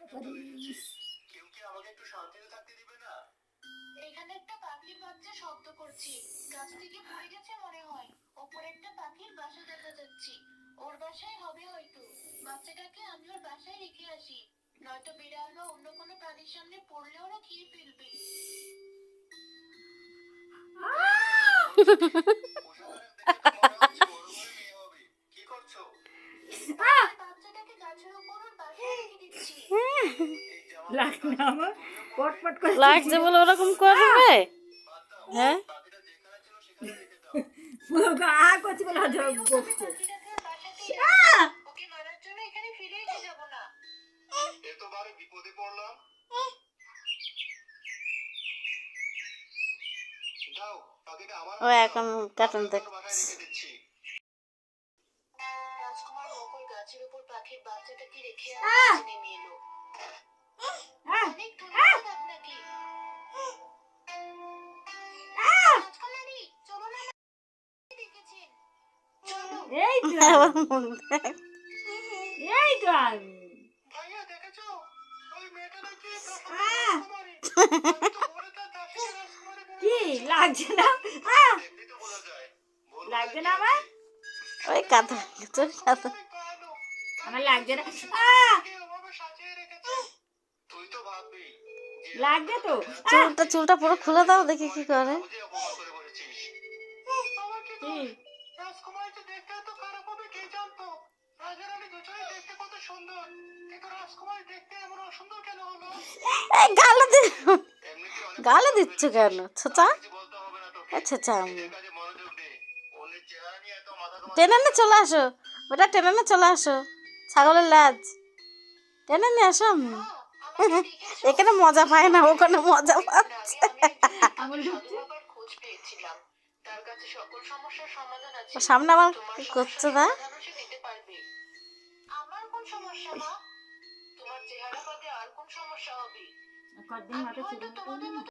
কেউ কি আমাকে একটু শান্তিতে থাকতে দিবে না? এখানে একটা পাখির বাচ্চা শব্দ করছি, গাছ থেকে পড়ে গেছে মনে হয়। ওপরে একটা পাখির বাসা দেখা যাচ্ছে, ওর বাসায় হবে হয়তো। বাচ্চাটাকে আমি ওর বাসায় রেখে আসি, নয়তো বিড়াল বা অন্য কোনো প্রাণীর সামনে পড়লে ওরা খেয়ে ফেলবে। কি করছো? বাচ্চাটাকে গাছের উপর ওর বাসায় রেখে দিচ্ছি। লাগছে না আমার পটপট করে লাগছে বলে ওরকম করবে? হ্যাঁ, পাখিটা যেখানে ছিল সেখানে রেখে দাও। পুরো গা করছে বলে হজম বকছে। পাখিটাকে ওর বাসাতেই রাখবো। ওকে মারার জন্য এখানে ফিরে এসে যাবো না। এ তো ভারী বিপদে পড়লাম। দাও পাখিটা আমার ও এখন কার্টুন বাসায় দেখছে। রেখে দিচ্ছি। রাজকুমার মকর গাছের উপর পাখির বাচ্চাটাকে রেখে নিচে নেমে এলো। অনেক ধন্যবাদ আপনাকে। রাজকুমারী, চলো না, দেখেছেন? চলো। এই তো আবার মুখ দেখ। এই তো আমি ভাইয়া দেখেছো? ওই মেয়েটা নাকি রাজকুমারী। আমি তো বলে তার দাসীকে রাজকুমারী বলে কি দিয়েছি। লাগছে না দেখলেই তো বোঝা যায়। ভুল লাগছে বোঝার না কি আমার আছে? ওই কাঁথা তোর কাঁথা। অনেক ভালো। আমার লাগছে না কে ওভাবে সাজিয়ে রেখেছে? তুই তো ভাববি যে লাগছে তো চুলটা পুরো খুলে দাও দেখি কি করে। বুঝে অপমান করে বলেছিস। আমার কি কি দোষ? রাজকুমারী যে দেখতে এত খারাপ হবে কে জানতো? রাজা রানী দুজনেই দেখতে কত সুন্দর, কিন্তু রাজকুমারী দেখতে এমন অসুন্দর কেন হলো? এই গালে দি এমনিতে অনেক গালে দিচ্ছ কেন ছোচা? কিছু বলতে হবে না তোকে। ছোচা নিজের কাজে মনোযোগ দে। অন্যের চেহারা নিয়ে এত মাথা ঘামাতে টেনে নিয়ে চলে আসো, ওটা টেনে নিয়ে চলে আসো। ছাগলের লাজ টেনে নিয়ে আসো। আমি আমাকে দেখেছো? এখানে মজা পায় না, ওখানে মজা আগে পাচ্ছে। আমি একজন আমার সাধু ঢুকছে বাবার খোঁজ পেয়েছিলাম। তার কাছে সকল সমস্যার সমাধান আছে। ও সামনে আমার তোমার কি করছে সমস্যার তা? সমাধানও সে দিতে পারবে। আমার কোন সমস্যা মা? তোমার চেহারা বাদে আর কোন সমস্যা হবে? কদিন আমি মাথা হয়তো চুল তোমাদের মতো